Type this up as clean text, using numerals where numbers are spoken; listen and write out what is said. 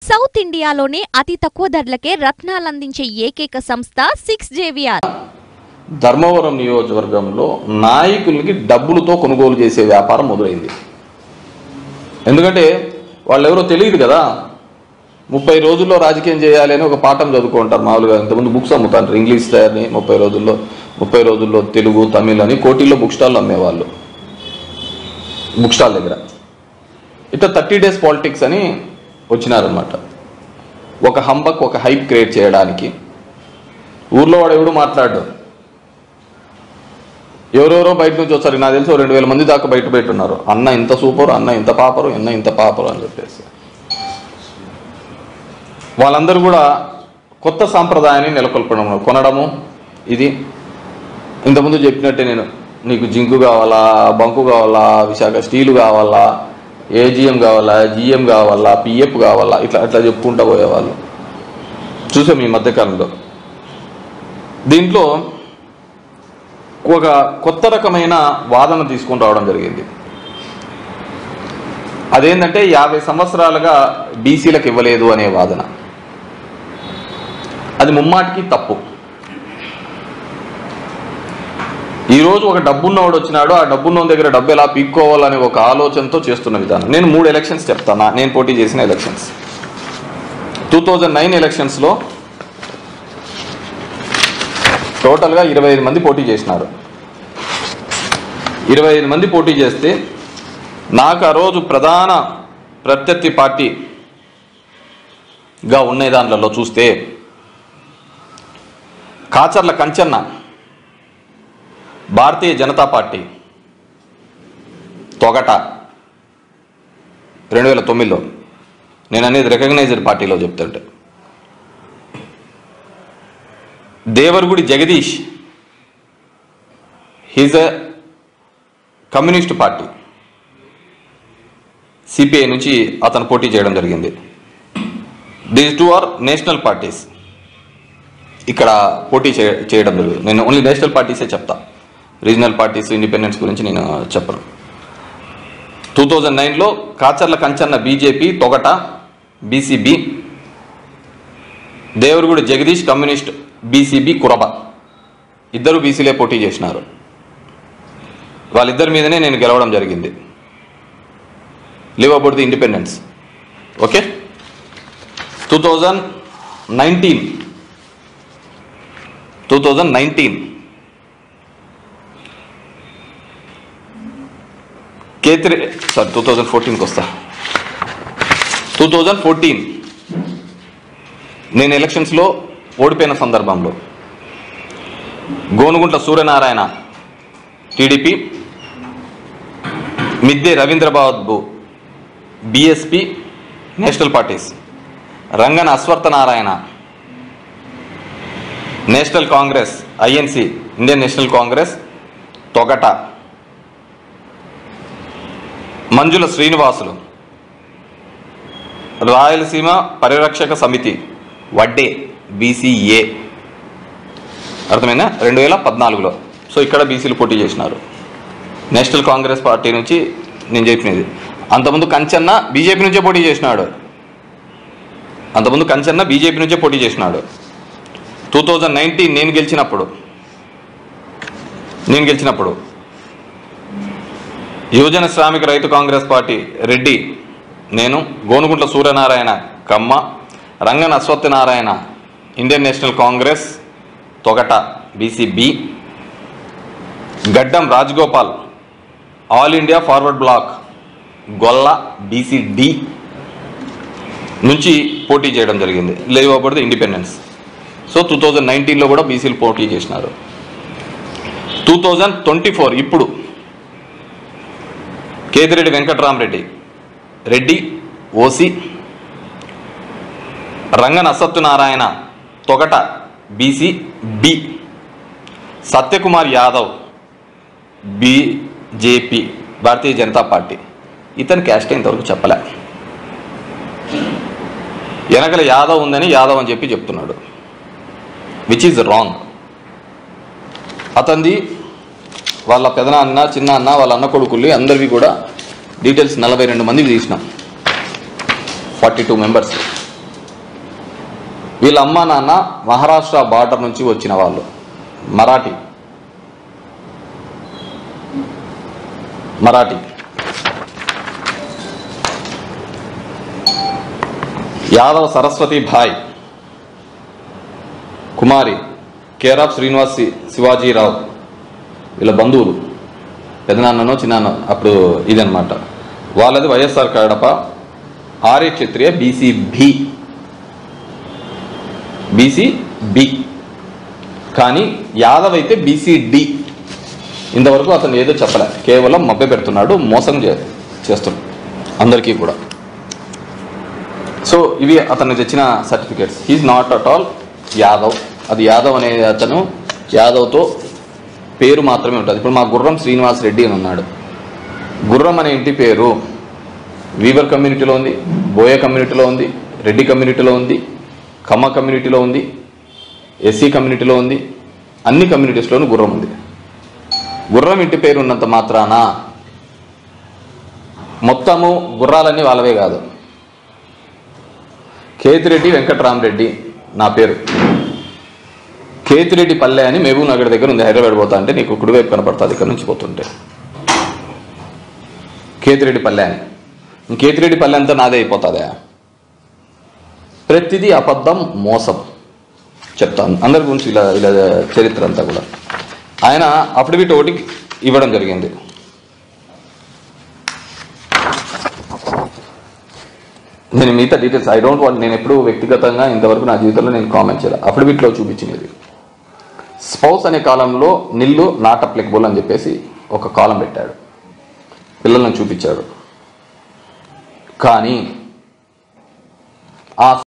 South ఇండియాలోనే అతి తక్కువ ధరలకే రత్నాలందించే ఏకైక సంస్థ 6JVR. ధర్మవరం నియోజకవర్గంలో నాయకులకి డబ్బులతో కొనుగోలు చేసే వ్యాపారం మొదలైంది. ఎందుకంటే వాళ్ళెవరో తెలియదు కదా. 30 రోజుల్లో రాజకీయం చేయాలి అని ఒక పాఠం చదువుకుంటారు మామూలుగా. ఇంతకుముందు బుక్స్ అమ్ముతారు, ఇంగ్లీష్ అని 30 రోజుల్లో తెలుగు, తమిళ్ అని కోటిల్లో బుక్ స్టాల్ అమ్మేవాళ్ళు. బుక్ స్టాల్ దగ్గర ఇట్లా 30 days పాలిటిక్స్ అని వచ్చినారనమాట. ఒక హంబక్, ఒక హైప్ క్రియేట్ చేయడానికి. ఊర్లో వాడు ఎవడు మాట్లాడు, ఎవరెవరో బయట నుంచి వచ్చారు. నాకు తెలిసి 2000 మంది దాకా బయట పెట్టున్నారు. అన్న ఇంత సూపర్, అన్న ఇంత పాపరు, అన్న ఇంత పాపరు అని చెప్పేసి. వాళ్ళందరూ కూడా కొత్త సాంప్రదాయాన్ని నెలకొల్పడం, కొనడము. ఇది ఇంతకుముందు చెప్పినట్టే, నేను నీకు జింకు కావాలా, బంకు కావాలా, విశాఖ స్టీలు కావాలా, ఏజిఎం కావాలా, జిఎం కావాలా, పిఎఫ్ కావాలా, ఇట్లా చెప్పుకుంటూ పోయేవాళ్ళు చూసాం ఈ మధ్యకాలంలో. దీంట్లో ఒక కొత్త రకమైన వాదన తీసుకొని రావడం జరిగింది. అదేంటంటే 50 సంవత్సరాలుగా బీసీలకు ఇవ్వలేదు అనే వాదన. అది ముమ్మాటికి తప్పు. ఈరోజు ఒక డబ్బున్నవాడు వచ్చినాడు, ఆ డబ్బున్నోని దగ్గర డబ్బు ఎలా పీక్కోవాలనే ఒక ఆలోచనతో చేస్తున్న విధానం. నేను 3 ఎలక్షన్స్ చెప్తాను, నేను పోటీ చేసిన ఎలక్షన్స్. 2009 ఎలక్షన్స్లో టోటల్గా 25 మంది పోటీ చేసినారు. 25 మంది పోటీ చేస్తే నాకు ఆ రోజు ప్రధాన ప్రత్యర్థి పార్టీగా ఉన్న దాంట్లో చూస్తే కాచర్ల కంచన్న, భారతీయ జనతా పార్టీ, తొగట 2009లో, నేను అనేది రికగ్నైజ్డ్ పార్టీలో చెప్తుంటే, Devaragudi Jagadish, he's a communist party, CPI నుంచి అతను పోటీ చేయడం జరిగింది. These 2 are national parties. ఇక్కడ పోటీ చేయడం జరిగింది. నేను ఓన్లీ నేషనల్ పార్టీసే చెప్తా, రీజనల్ పార్టీస్, ఇండిపెండెన్స్ గురించి నేను చెప్పను. 2009లో Kacharla Kanchanna BJP, Togata BCB, Devaragudi Jagadish communist BCB Kuruba, ఇద్దరు బీసీలే పోటీ చేసినారు. వాళ్ళిద్దరి మీదనే నేను గెలవడం జరిగింది. Live about the independence. Okay. 2019 sorry 2014కి వస్తా. 2014 నేను ఎలక్షన్స్లో ఓడిపోయిన సందర్భంలో Gonuguntla Suryanarayana TDP, Midde Ravindrababu BSP national parties, Rangana Ashwathanarayana National Congress, INC Indian National Congress, Togata, Manjula Srinivasulu Rayalaseema Parirakshaka Samithi, Vadde BCA. అర్థమైనా? 2014లో. సో ఇక్కడ బీసీలు పోటీ చేసినారు. నేషనల్ కాంగ్రెస్ పార్టీ నుంచి నేను చెప్పినది. అంతకుముందు కంచన్న బీజేపీ నుంచే పోటీ చేసినాడు. 2019 నేను గెలిచినప్పుడు యువజన శ్రామిక రైతు కాంగ్రెస్ పార్టీ రెడ్డి, నేను, Gonuguntla Suryanarayana Kamma, Rangana Ashwathanarayana Indian National Congress, Togata BCB, Gaddam Rajagopal All India Forward Bloc, Golla BCD నుంచి పోటీ చేయడం జరిగింది. Live about the independence. So 2019లో కూడా బీసీలు పోటీ చేసినారు. 2024 ఇప్పుడు Kethireddy Venkataramireddy Reddy OC, Rangana Ashwathanarayana Togata BC B, Satyakumar Yadav BJP Bharatiya Janata party. ఇతని క్యాస్ట్ ఇంతవరకు చెప్పలే. వెనకల యాదవ్ ఉందని యాదవ్ అని చెప్తున్నాడు, విచ్ ఈజ్ రాంగ్. అతనిది వాళ్ళ పెదనాన్న, చిన్న అన్న, వాళ్ళ అన్న కొడుకుల్ని అందరివి కూడా డీటెయిల్స్ 42 మందికి తీసినాం, 42 మెంబర్స్. వీళ్ళ అమ్మ నాన్న మహారాష్ట్ర బార్డర్ నుంచి వచ్చిన వాళ్ళు, మరాఠీ. యాదవ్ సరస్వతి భాయ్ కుమారి కేర్ ఆఫ్ శ్రీనివాస్ శివాజీరావు, వీళ్ళ బంధువులు, పెదనాన్ననో చిన్నాన్నో అప్పుడు ఇదనమాట. వాళ్ళది వైఎస్ఆర్ కడప, ఆర్య క్షత్రియ బీసీ బి, కానీ యాదవ్ అయితే BCD. ఇంతవరకు అతను ఏదో చెప్పలే, కేవలం మభ్య పెడుతున్నాడు, మోసం చేస్తున్నాడు అందరికీ కూడా. సో ఇవి అతను తెచ్చిన certificates. He is not at all Yadav. అది యాదవ్ అనే అతను, యాదవ్తో పేరు మాత్రమే ఉంటుంది. ఇప్పుడు మా గుర్రం శ్రీనివాస్ రెడ్డి అని ఉన్నాడు. గుర్రం అనే ఇంటి పేరు వీవర్ కమ్యూనిటీలో ఉంది, బోయ కమ్యూనిటీలో ఉంది, రెడ్డి కమ్యూనిటీలో ఉంది, కమ్మ కమ్యూనిటీలో ఉంది, ఎస్సీ కమ్యూనిటీలో ఉంది, అన్ని కమ్యూనిటీస్లోనూ గుర్రం ఉంది. గుర్రం ఇంటి పేరు ఉన్నంత మాత్రాన మొత్తము గుర్రాలన్నీ వాళ్ళవే కాదు. కేతిరెడ్డి వెంకట్రామరెడ్డి నా పేరు. కేతిరెడ్డి పల్లె అని మహబూబ్ నగర్ దగ్గర ఉంది. హైదరాబాద్ పోతా అంటే నీకు కుడివైపు కనపడుతుంది, ఇక్కడ నుంచి పోతుంటే కేతిరెడ్డి పల్లె అని. కేతిరెడ్డి పల్లె అంతా నాదే అయిపోతుందా? ప్రతిదీ అబద్ధం, మోసం చెప్తాను అందరి గురించి. ఇలా ఇలా చరిత్ర అంతా కూడా ఆయన అఫిడవిట్ ఒకటి ఇవ్వడం జరిగింది. నేను మిగతా డీటెయిల్స్ ఐ డోంట్ వాంట్, నేను ఎప్పుడు వ్యక్తిగతంగా ఇంతవరకు నా జీవితంలో నేను కామెంట్ చేయాలి. అఫిడవిట్లో చూపించినది స్పౌస్ అనే కాలంలో నిల్లు నాట్ అప్లికబుల్ అని చెప్పేసి ఒక కాలం పెట్టాడు, పిల్లలను చూపించాడు. కానీ ఆ